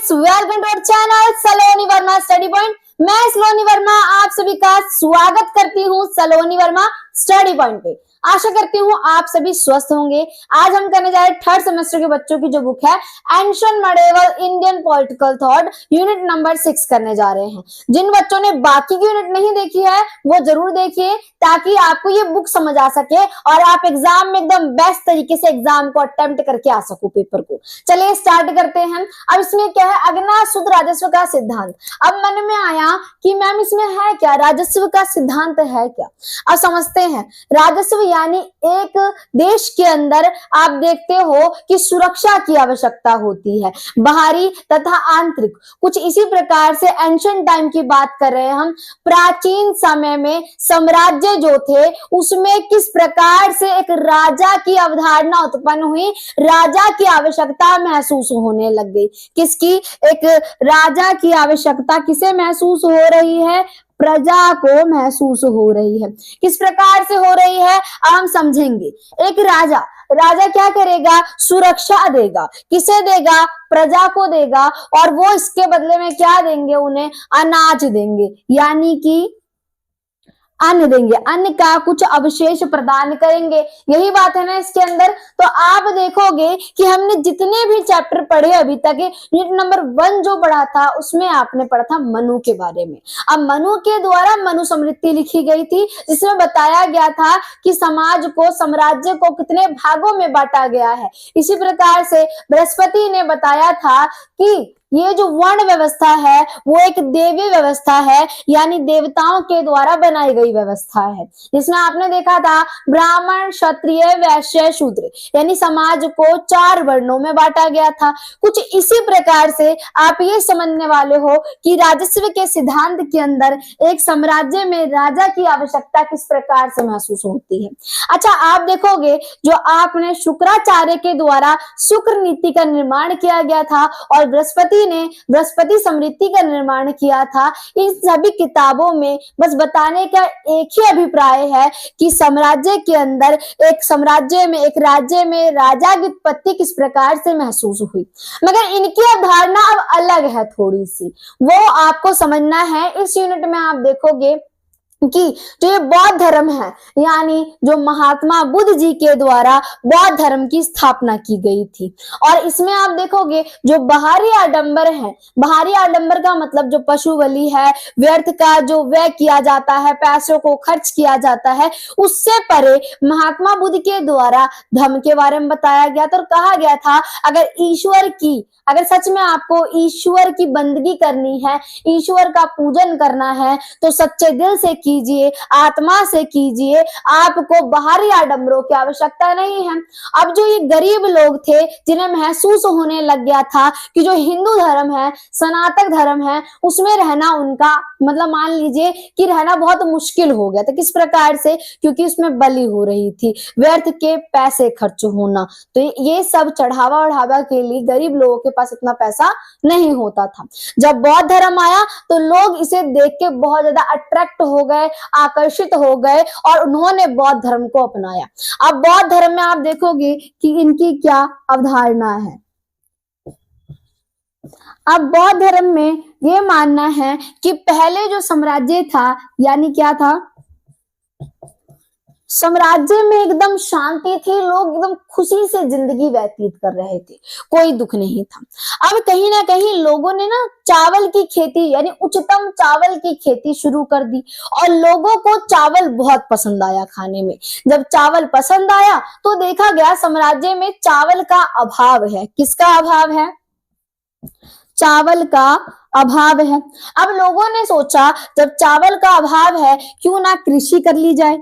Friends, welcome to our channel Saloni Verma study point. मैं सलोनी वर्मा आप सभी का स्वागत करती हूँ सलोनी वर्मा स्टडी पॉइंट पे। आशा करती हूँ आप सभी स्वस्थ होंगे। आज हम करने जा रहे हैं थर्ड सेमेस्टर के बच्चों की जो बुक है ancient medieval Indian political thought unit number 6 करने जा रहे हैं। जिन बच्चों ने बाकी की यूनिट नहीं देखी है वो जरूर देखिए ताकि आपको ये बुक समझ आ सके और आप एग्जाम में एकदम बेस्ट तरीके से एग्जाम को अटेम्प्ट करके आ सको पेपर को। चलिए स्टार्ट करते हैं। अब इसमें क्या है, अगना शुद्ध राजस्व का सिद्धांत। अब मन में आया कि मैम इसमें है क्या, राजस्व का सिद्धांत है क्या। अब समझते हैं। राजस्व यानी एक देश के अंदर आप देखते हो कि सुरक्षा की आवश्यकता होती है, बाहरी तथा आंतरिक। कुछ इसी प्रकार से एंशिएंट टाइम की बात कर रहे हैं हम। प्राचीन समय में साम्राज्य जो थे उसमें किस प्रकार से एक राजा की अवधारणा उत्पन्न हुई, राजा की आवश्यकता महसूस होने लग गई। किसकी? एक राजा की आवश्यकता किसे महसूस हो रही है? प्रजा को महसूस हो रही है। किस प्रकार से हो रही है अब हम समझेंगे। एक राजा क्या करेगा? सुरक्षा देगा। किसे देगा? प्रजा को देगा। और वो इसके बदले में क्या देंगे? उन्हें अनाज देंगे, यानी कि अन्न देंगे, अन्न का कुछ अवशेष प्रदान करेंगे। यही बात है ना इसके अंदर। तो आप देखोगे कि हमने जितने भी चैप्टर पढ़े अभी तक, यूनिट नंबर 1 जो पढ़ा था उसमें आपने पढ़ा था मनु के बारे में। अब मनु के द्वारा मनुस्मृति लिखी गई थी जिसमें बताया गया था कि समाज को, साम्राज्य को कितने भागों में बांटा गया है। इसी प्रकार से बृहस्पति ने बताया था कि ये जो वर्ण व्यवस्था है वो एक देवी व्यवस्था है, यानी देवताओं के द्वारा बनाई गई व्यवस्था है, जिसमें आपने देखा था ब्राह्मण, क्षत्रिय, वैश्य, शूद्र, यानी समाज को 4 वर्णों में बांटा गया था। कुछ इसी प्रकार से आप ये समझने वाले हो कि राजस्व के सिद्धांत के अंदर एक साम्राज्य में राजा की आवश्यकता किस प्रकार से महसूस होती है। अच्छा, आप देखोगे जो आपने शुक्राचार्य के द्वारा शुक्र नीति का निर्माण किया गया था और बृहस्पति ने बृहस्पति स्मृति का निर्माण किया था। इन सभी किताबों में बस बताने का एक ही अभिप्राय है कि साम्राज्य के अंदर, एक साम्राज्य में, एक राज्य में राजा की उत्पत्ति किस प्रकार से महसूस हुई। मगर इनकी अवधारणा अब अलग है थोड़ी सी, वो आपको समझना है। इस यूनिट में आप देखोगे कि जो ये बौद्ध धर्म है, यानी जो महात्मा बुद्ध जी के द्वारा बौद्ध धर्म की स्थापना की गई थी, और इसमें आप देखोगे जो बाहरी आडंबर है, बाहरी आडंबर का मतलब जो पशु बलि है, व्यर्थ का जो व्यय किया जाता है, पैसों को खर्च किया जाता है, उससे परे महात्मा बुद्ध के द्वारा धर्म के बारे में बताया गया था और कहा गया था अगर सच में आपको ईश्वर की बंदगी करनी है, ईश्वर का पूजन करना है तो सच्चे दिल से कीजिए, आत्मा से कीजिए, आपको बाहरी आडंबरों की आवश्यकता नहीं है। अब जो ये गरीब लोग थे जिन्हें महसूस होने लग गया था कि जो हिंदू धर्म है, सनातन धर्म है, उसमें रहना उनका मतलब मान लीजिए कि रहना बहुत मुश्किल हो गया था। किस प्रकार से? क्योंकि उसमें बलि हो रही थी, व्यर्थ के पैसे खर्च होना, तो ये सब चढ़ावा ओढ़ावा के लिए गरीब लोगों के पास इतना पैसा नहीं होता था। जब बौद्ध धर्म आया तो लोग इसे देख के बहुत ज्यादा अट्रैक्ट हो गए, आकर्षित हो गए और उन्होंने बौद्ध धर्म को अपनाया। अब बौद्ध धर्म में आप देखोगे कि इनकी क्या अवधारणा है। अब बौद्ध धर्म में ये मानना है कि पहले जो साम्राज्य था, यानी क्या था, साम्राज्य में एकदम शांति थी, लोग एकदम खुशी से जिंदगी व्यतीत कर रहे थे, कोई दुख नहीं था। अब कहीं ना कहीं लोगों ने ना चावल की खेती, यानी उच्चतम चावल की खेती शुरू कर दी और लोगों को चावल बहुत पसंद आया खाने में। जब चावल पसंद आया तो देखा गया साम्राज्य में चावल का अभाव है। किसका अभाव है? चावल का अभाव है। अब लोगों ने सोचा जब चावल का अभाव है क्यों ना कृषि कर ली जाए।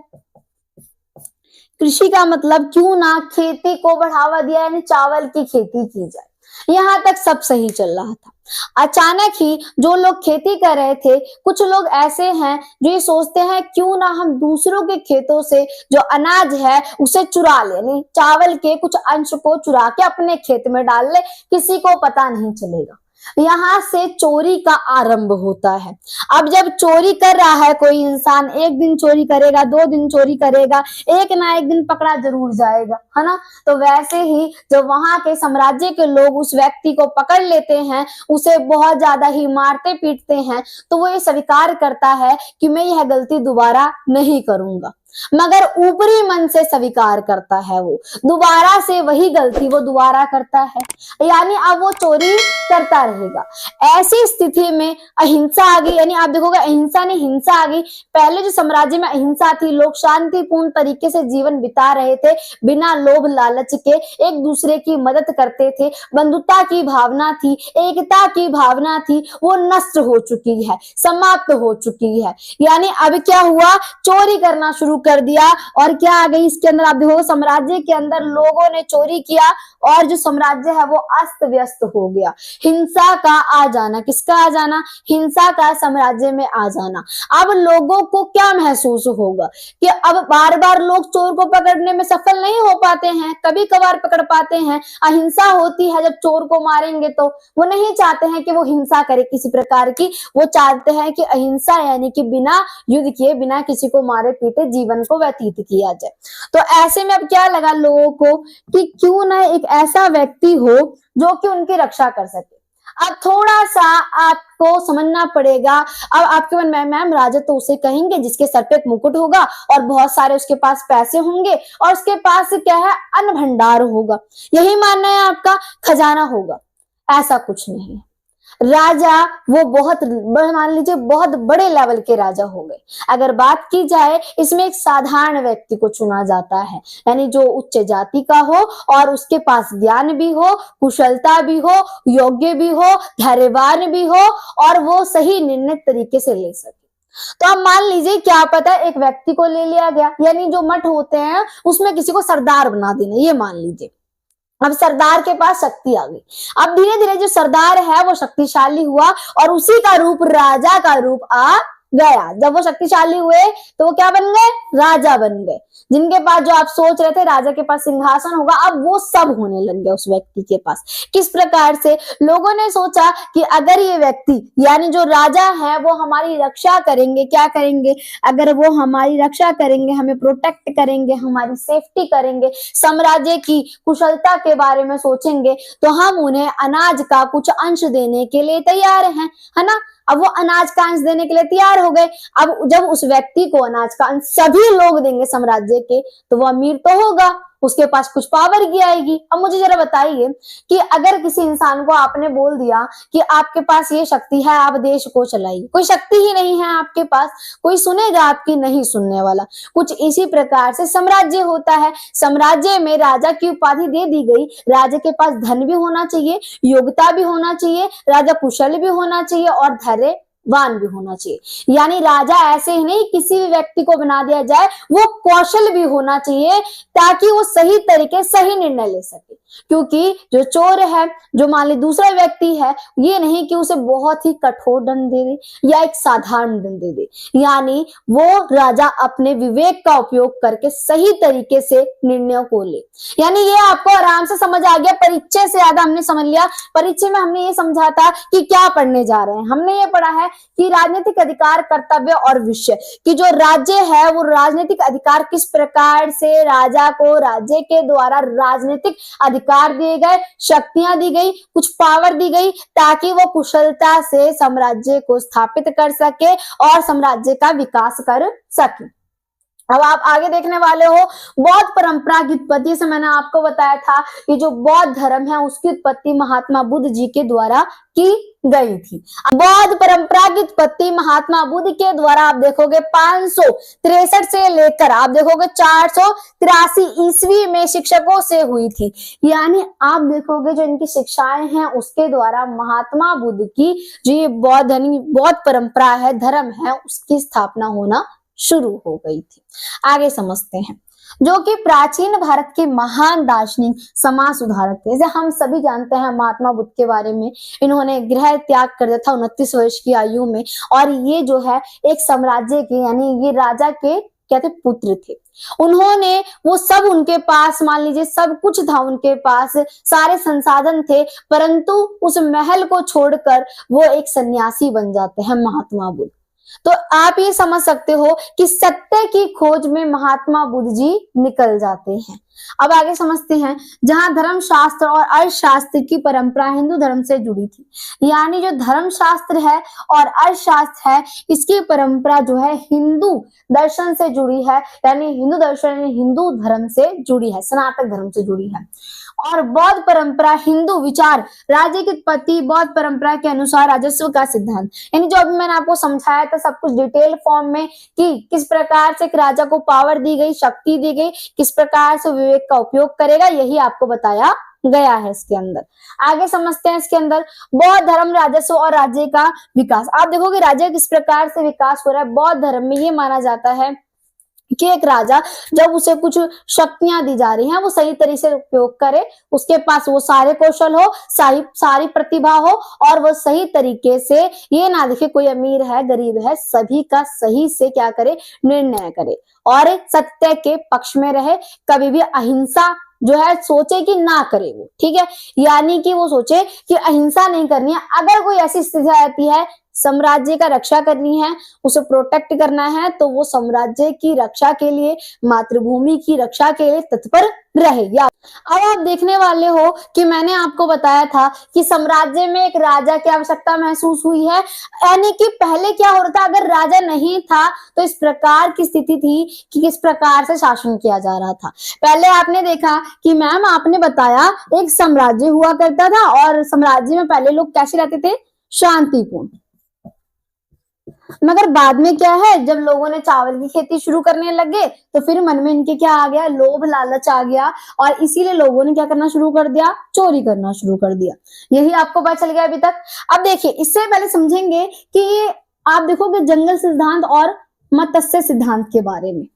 कृषि का मतलब क्यों ना खेती को बढ़ावा दिया, यानी चावल की खेती की जाए। यहां तक सब सही चल रहा था। अचानक ही जो लोग खेती कर रहे थे, कुछ लोग ऐसे हैं जो ये सोचते हैं क्यों ना हम दूसरों के खेतों से जो अनाज है उसे चुरा ले, चावल के कुछ अंश को चुरा के अपने खेत में डाल ले, किसी को पता नहीं चलेगा। यहाँ से चोरी का आरंभ होता है। अब जब चोरी कर रहा है कोई इंसान, एक दिन चोरी करेगा, 2 दिन चोरी करेगा, एक ना एक दिन पकड़ा जरूर जाएगा, है ना। तो वैसे ही जब वहां के साम्राज्य के लोग उस व्यक्ति को पकड़ लेते हैं, उसे बहुत ज्यादा ही मारते पीटते हैं, तो वो ये स्वीकार करता है कि मैं यह गलती दोबारा नहीं करूंगा, मगर ऊपरी मन से स्वीकार करता है, वो दोबारा से वही गलती वो दोबारा करता है, यानी अब वो चोरी करता रहेगा। ऐसी स्थिति में अहिंसा आ गई, यानी आप देखोगे अहिंसा नहीं हिंसा आ गई। पहले जो साम्राज्य में अहिंसा थी, लोग शांतिपूर्ण तरीके से जीवन बिता रहे थे, बिना लोभ लालच के एक दूसरे की मदद करते थे, बंधुता की भावना थी, एकता की भावना थी, वो नष्ट हो चुकी है, समाप्त हो चुकी है। यानी अब क्या हुआ, चोरी करना शुरू कर दिया, और क्या आ गई इसके अंदर, आप देखोगे साम्राज्य के अंदर लोगों ने चोरी किया और जो साम्राज्य है वो अस्त व्यस्त हो गया। हिंसा का आ जाना, किसका आ जाना, हिंसा का साम्राज्य में आ जाना। अब लोगों को क्या महसूस होगा कि अब बार बार लोग चोर को पकड़ने में सफल नहीं हो पाते हैं, कभी कभार पकड़ पाते हैं, अहिंसा होती है, जब चोर को मारेंगे तो वो नहीं चाहते हैं कि वो हिंसा करे किसी प्रकार की, वो चाहते हैं कि अहिंसा यानी कि बिना युद्ध किए, बिना किसी को मारे पीटे जीवन को व्यतीत किया जाए। तो ऐसे में अब क्या लगा लोगों को कि क्यों ना एक ऐसा व्यक्ति हो जो कि उनकी रक्षा कर सके। अब थोड़ा सा आपको समझना पड़ेगा। अब आपके मन में, मैम राजा तो उसे कहेंगे जिसके सर पे एक मुकुट होगा और बहुत सारे उसके पास पैसे होंगे और उसके पास क्या है, अन्न भंडार होगा, यही मानना है आपका, खजाना होगा। ऐसा कुछ नहीं है। राजा वो बहुत, मान लीजिए बहुत बड़े लेवल के राजा हो गए। अगर बात की जाए, इसमें एक साधारण व्यक्ति को चुना जाता है, यानी जो उच्च जाति का हो और उसके पास ज्ञान भी हो, कुशलता भी हो, योग्य भी हो, धैर्यवान भी हो और वो सही निर्णय तरीके से ले सके। तो अब मान लीजिए क्या पता एक व्यक्ति को ले लिया गया, यानी जो मठ होते हैं उसमें किसी को सरदार बना देना, ये मान लीजिए। अब सरदार के पास शक्ति आ गई। अब धीरे धीरे जो सरदार है वो शक्तिशाली हुआ और उसी का रूप राजा का रूप आ गया। जब वो शक्तिशाली हुए तो वो क्या बन गए, राजा बन गए। जिनके पास, जो आप सोच रहे थे राजा के पास सिंहासन होगा, अब वो सब होने लग गया उस व्यक्ति के पास। किस प्रकार से, लोगों ने सोचा कि अगर ये व्यक्ति यानी जो राजा है वो हमारी रक्षा करेंगे, क्या करेंगे, अगर वो हमारी रक्षा करेंगे, हमें प्रोटेक्ट करेंगे, हमारी सेफ्टी करेंगे, साम्राज्य की कुशलता के बारे में सोचेंगे, तो हम उन्हें अनाज का कुछ अंश देने के लिए तैयार हैं, है ना। अब वो अनाज का अंश देने के लिए तैयार हो गए। अब जब उस व्यक्ति को अनाज का अंश सभी लोग देंगे साम्राज्य के, तो वो अमीर तो होगा, उसके पास कुछ पावर की आएगी। अब मुझे जरा बताइए कि अगर किसी इंसान को आपने बोल दिया कि आपके पास ये शक्ति है, आप देश को चलाइए, कोई शक्ति ही नहीं है आपके पास, कोई सुनेगा आपकी, नहीं सुनने वाला। कुछ इसी प्रकार से साम्राज्य होता है। साम्राज्य में राजा की उपाधि दे दी गई, राजा के पास धन भी होना चाहिए, योग्यता भी होना चाहिए, राजा कुशल भी होना चाहिए और धैर्यवान भी होना चाहिए। यानी राजा ऐसे ही नहीं किसी भी व्यक्ति को बना दिया जाए, वो कौशल भी होना चाहिए ताकि वो सही तरीके सही निर्णय ले सके। क्योंकि जो चोर है, जो मान ली दूसरा व्यक्ति है, ये नहीं कि उसे बहुत ही कठोर दंड दे दे या एक साधारण दंड दे दे, यानी वो राजा अपने विवेक का उपयोग करके सही तरीके से निर्णयों को ले। यानी ये आपको आराम से समझ आ गया, परिचय से ज्यादा हमने समझ लिया। परिचय में हमने ये समझा था कि क्या पढ़ने जा रहे हैं, हमने ये पढ़ा है कि राजनीतिक अधिकार, कर्तव्य और विषय, कि जो राज्य है वो राजनीतिक अधिकार किस प्रकार से राजा को राज्य के द्वारा राजनीतिक अधिकार दिए गए, शक्तियां दी गई, कुछ पावर दी गई ताकि वो कुशलता से साम्राज्य को स्थापित कर सके और साम्राज्य का विकास कर सके। अब आप आगे देखने वाले हो बौद्ध परंपरा की उत्पत्ति से, मैंने आपको बताया था कि जो बौद्ध धर्म है उसकी उत्पत्ति महात्मा बुद्ध जी के द्वारा की गई थी। बौद्ध परंपरा की उत्पत्ति महात्मा बुद्ध के द्वारा आप देखोगे 563 से लेकर आप देखोगे 483 ईस्वी में शिक्षकों से हुई थी। यानी आप देखोगे जो इनकी शिक्षाएं हैं उसके द्वारा महात्मा बुद्ध की जो ये बौद्ध परंपरा है, धर्म है, उसकी स्थापना होना शुरू हो गई थी। आगे समझते हैं। जो कि प्राचीन भारत के महान दार्शनिक, समाज सुधारक थे। जैसे हम सभी जानते हैं महात्मा बुद्ध के बारे में, इन्होंने गृह त्याग कर दिया था 29 वर्ष की आयु में, और ये जो है एक साम्राज्य के यानी ये राजा के क्या थे, पुत्र थे। उन्होंने वो सब, उनके पास मान लीजिए सब कुछ था, उनके पास सारे संसाधन थे, परंतु उस महल को छोड़कर वो एक सन्यासी बन जाते हैं महात्मा बुद्ध। तो आप ये समझ सकते हो कि सत्य की खोज में महात्मा बुद्ध जी निकल जाते हैं। अब आगे समझते हैं, जहां धर्म शास्त्र और अर्थशास्त्र की परंपरा हिंदू धर्म से जुड़ी थी, यानी जो धर्म शास्त्र है और अर्थशास्त्र है, इसकी परंपरा जो है हिंदू दर्शन से जुड़ी है, यानी हिंदू दर्शन हिंदू धर्म से जुड़ी है, सनातन धर्म से जुड़ी है। और बौद्ध परंपरा हिंदू विचार, राज्य की उत्पत्ति बौद्ध परंपरा के अनुसार राजस्व का सिद्धांत, यानी जो अभी मैंने आपको समझाया था सब कुछ डिटेल फॉर्म में कि किस प्रकार से एक राजा को पावर दी गई, शक्ति दी गई, किस प्रकार से विवेक का उपयोग करेगा, यही आपको बताया गया है इसके अंदर। आगे समझते हैं इसके अंदर बौद्ध धर्म, राजस्व और राज्य का विकास। आप देखोगे राज्य किस प्रकार से विकास हो रहा है। बौद्ध धर्म में ये माना जाता है कि एक राजा जब उसे कुछ शक्तियां दी जा रही हैं वो सही तरीके से उपयोग करे, उसके पास वो सारे कौशल हो, सारी प्रतिभा हो, और वो सही तरीके से ये ना देखे कोई अमीर है गरीब है, सभी का सही से क्या करे, निर्णय करे, और सत्य के पक्ष में रहे, कभी भी अहिंसा जो है सोचे कि ना करे वो, ठीक है, यानी कि वो सोचे कि अहिंसा नहीं करनी है। अगर कोई ऐसी स्थिति आती है साम्राज्य का रक्षा करनी है, उसे प्रोटेक्ट करना है, तो वो साम्राज्य की रक्षा के लिए, मातृभूमि की रक्षा के लिए तत्पर रहेगा। अब आप देखने वाले हो कि मैंने आपको बताया था कि साम्राज्य में एक राजा की आवश्यकता महसूस हुई है, यानी कि पहले क्या हो रहा था, अगर राजा नहीं था तो इस प्रकार की स्थिति थी कि किस प्रकार से शासन किया जा रहा था। पहले आपने देखा कि मैम आपने बताया एक साम्राज्य हुआ करता था, और साम्राज्य में पहले लोग कैसे रहते थे, शांतिपूर्ण। मगर बाद में क्या है, जब लोगों ने चावल की खेती शुरू करने लगे तो फिर मन में इनके क्या आ गया, लोभ लालच आ गया, और इसीलिए लोगों ने क्या करना शुरू कर दिया, चोरी करना शुरू कर दिया। यही आपको पता चल गया अभी तक। अब देखिए, इससे पहले समझेंगे कि ये आप देखोगे जंगल सिद्धांत और मत्स्य सिद्धांत के बारे में,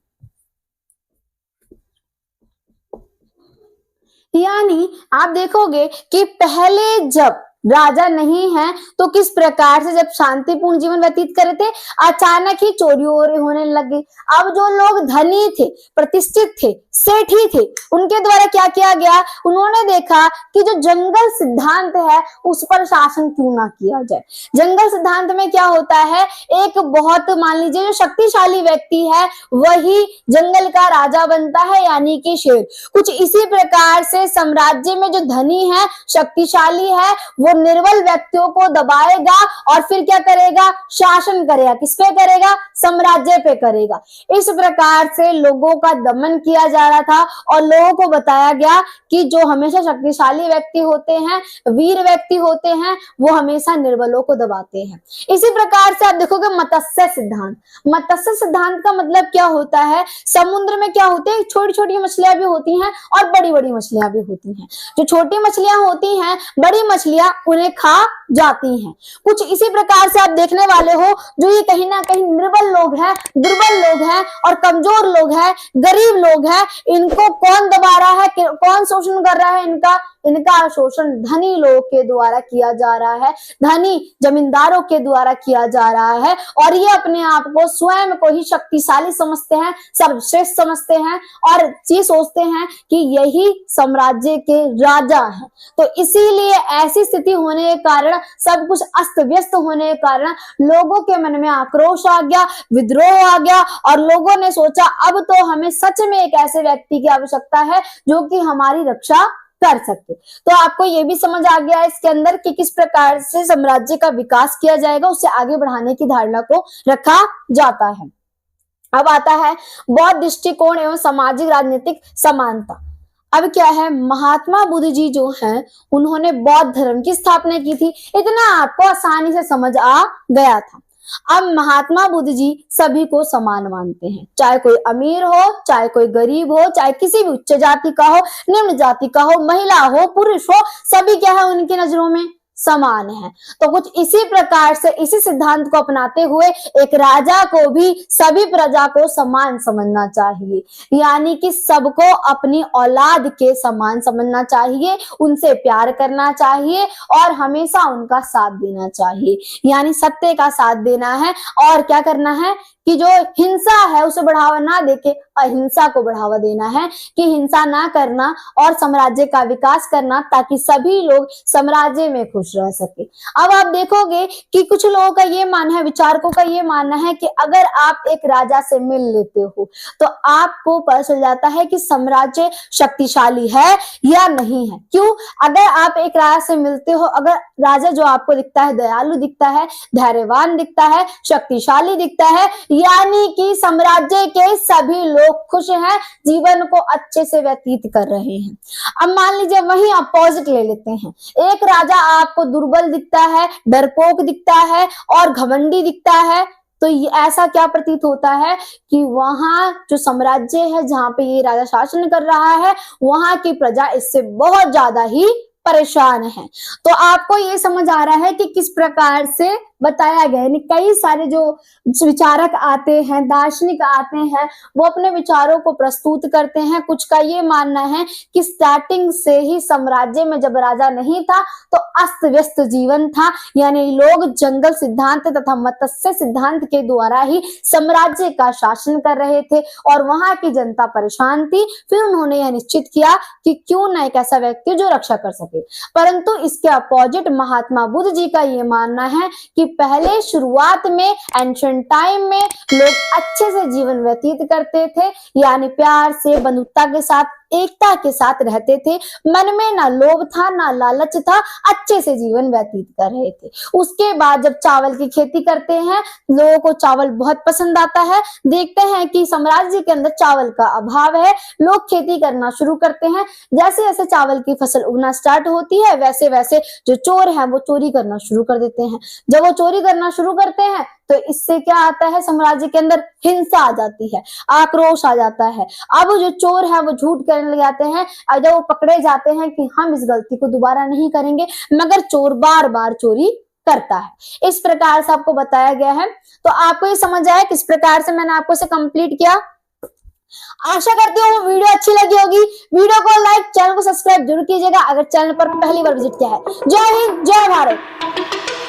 यानी आप देखोगे कि पहले जब राजा नहीं है तो किस प्रकार से जब शांतिपूर्ण जीवन व्यतीत कर रहे थे, अचानक ही चोरी होने लग गई। अब जो लोग धनी थे, प्रतिष्ठित थे, सेठी थे, उनके द्वारा क्या किया गया, उन्होंने देखा कि जो जंगल सिद्धांत है उस पर शासन क्यों ना किया जाए। जंगल सिद्धांत में क्या होता है, एक बहुत मान लीजिए जो शक्तिशाली व्यक्ति है वही जंगल का राजा बनता है, यानी कि शेर। कुछ इसी प्रकार से साम्राज्य में जो धनी है, शक्तिशाली है, वो निर्बल व्यक्तियों को दबाएगा और फिर क्या करेगा, शासन करेगा। किस पे करेगा, साम्राज्य पे करेगा। इस प्रकार से लोगों का दमन किया जा रहा था, और लोगों को बताया गया कि जो हमेशा शक्तिशाली व्यक्ति होते हैं, वीर व्यक्ति होते हैं, वो हमेशा निर्बलों को दबाते हैं। इसी प्रकार से आप देखोगे मत्स्य सिद्धांत। मत्स्य सिद्धांत का मतलब क्या होता है, समुद्र में क्या होते हैं, छोटी छोटी मछलियां भी होती हैं और बड़ी बड़ी मछलियां भी होती हैं। जो छोटी मछलियां होती हैं, बड़ी मछलियां उन्हें खा जाती हैं। कुछ इसी प्रकार से आप देखने वाले हो, जो ये कहीं ना कहीं निर्बल लोग हैं, दुर्बल लोग हैं और कमजोर लोग हैं, गरीब लोग हैं, इनको कौन दबा रहा है, कौन शोषण कर रहा है, इनका शोषण धनी लोगों के द्वारा किया जा रहा है, धनी जमींदारों के द्वारा किया जा रहा है, और ये अपने आप को स्वयं को ही शक्तिशाली समझते हैं, सर्वश्रेष्ठ समझते हैं, और ये सोचते हैं कि यही साम्राज्य के राजा हैं। तो इसीलिए ऐसी स्थिति होने के कारण, सब कुछ अस्त व्यस्त होने के कारण लोगों के मन में आक्रोश आ गया, विद्रोह आ गया, और लोगों ने सोचा अब तो हमें सच में एक ऐसे व्यक्ति की आवश्यकता है जो कि हमारी रक्षा कर सकते। तो आपको ये भी समझ आ गया इसके अंदर कि किस प्रकार से साम्राज्य का विकास किया जाएगा, उसे आगे बढ़ाने की धारणा को रखा जाता है। अब आता है बौद्ध दृष्टिकोण एवं सामाजिक राजनीतिक समानता। अब क्या है, महात्मा बुद्ध जी जो हैं उन्होंने बौद्ध धर्म की स्थापना की थी, इतना आपको आसानी से समझ आ गया था। अब महात्मा बुद्ध जी सभी को समान मानते हैं, चाहे कोई अमीर हो, चाहे कोई गरीब हो, चाहे किसी भी उच्च जाति का हो, निम्न जाति का हो, महिला हो, पुरुष हो, सभी क्या है उनकी नजरों में समान है। तो कुछ इसी प्रकार से इसी सिद्धांत को अपनाते हुए एक राजा को भी सभी प्रजा को समान समझना चाहिए, यानी कि सबको अपनी औलाद के समान समझना चाहिए, उनसे प्यार करना चाहिए और हमेशा उनका साथ देना चाहिए, यानी सत्य का साथ देना है। और क्या करना है कि जो हिंसा है उसे बढ़ावा ना देके अहिंसा को बढ़ावा देना है, कि हिंसा ना करना और साम्राज्य का विकास करना, ताकि सभी लोग साम्राज्य में खुश रह सके। अब आप देखोगे कि कुछ लोगों का ये मानना है, विचारकों का ये मानना है कि अगर आप एक राजा से मिल लेते हो तो आपको पता चल जाता है कि साम्राज्य शक्तिशाली है या नहीं है। क्यों? अगर आप एक राजा से मिलते हो, अगर राजा जो आपको दिखता है दयालु दिखता है, धैर्यवान दिखता है, शक्तिशाली दिखता है, यानी कि साम्राज्य के सभी लोग खुश हैं, जीवन को अच्छे से व्यतीत कर रहे हैं। अब मान लीजिए वहीं अपोजिट ले लेते हैं, एक राजा आपको दुर्बल दिखता है, डरपोक दिखता है और घमंडी दिखता है, तो ऐसा क्या प्रतीत होता है कि वहां जो साम्राज्य है जहां पे ये राजा शासन कर रहा है, वहां की प्रजा इससे बहुत ज्यादा ही परेशान है। तो आपको ये समझ आ रहा है कि किस प्रकार से बताया गया है। कई सारे जो विचारक आते हैं, दार्शनिक आते हैं, वो अपने विचारों को प्रस्तुत करते हैं। कुछ का ये मानना है कि स्टार्टिंग से ही साम्राज्य में जब राजा नहीं था तो अस्त व्यस्त जीवन था, यानी लोग जंगल सिद्धांत तथा मत्स्य सिद्धांत के द्वारा ही साम्राज्य का शासन कर रहे थे और वहां की जनता परेशान थी। फिर उन्होंने यह निश्चित किया कि क्यों न एक ऐसा व्यक्ति जो रक्षा कर सके। परंतु इसके अपोजिट महात्मा बुद्ध जी का ये मानना है कि पहले शुरुआत में एंशिएंट टाइम में लोग अच्छे से जीवन व्यतीत करते थे, यानी प्यार से, बंधुता के साथ, एकता के साथ रहते थे, मन में ना लोभ था ना लालच था, अच्छे से जीवन व्यतीत कर रहे थे। उसके बाद जब चावल की खेती करते हैं, लोगों को चावल बहुत पसंद आता है, देखते हैं कि साम्राज्य के अंदर चावल का अभाव है, लोग खेती करना शुरू करते हैं। जैसे जैसे चावल की फसल उगना स्टार्ट होती है, वैसे वैसे जो चोर हैं वो चोरी करना शुरू कर देते हैं। जब वो चोरी करना शुरू करते हैं तो इससे क्या आता है, साम्राज्य के अंदर हिंसा आ जाती है, आक्रोश आ जाता है। अब जो चोर है वो झूठ कहने लग जाते हैं और जब वो पकड़े जाते हैं कि हम इस गलती को दोबारा नहीं करेंगे, मगर चोर बार बार चोरी करता है। इस प्रकार से आपको बताया गया है। तो आपको ये समझ आया किस प्रकार से मैंने आपको इसे कंप्लीट किया। आशा करती हूँ वीडियो अच्छी लगी होगी। वीडियो को लाइक, चैनल को सब्सक्राइब जरूर कीजिएगा अगर चैनल पर पहली बार विजिट किया है। जय हिंद, जय भारत।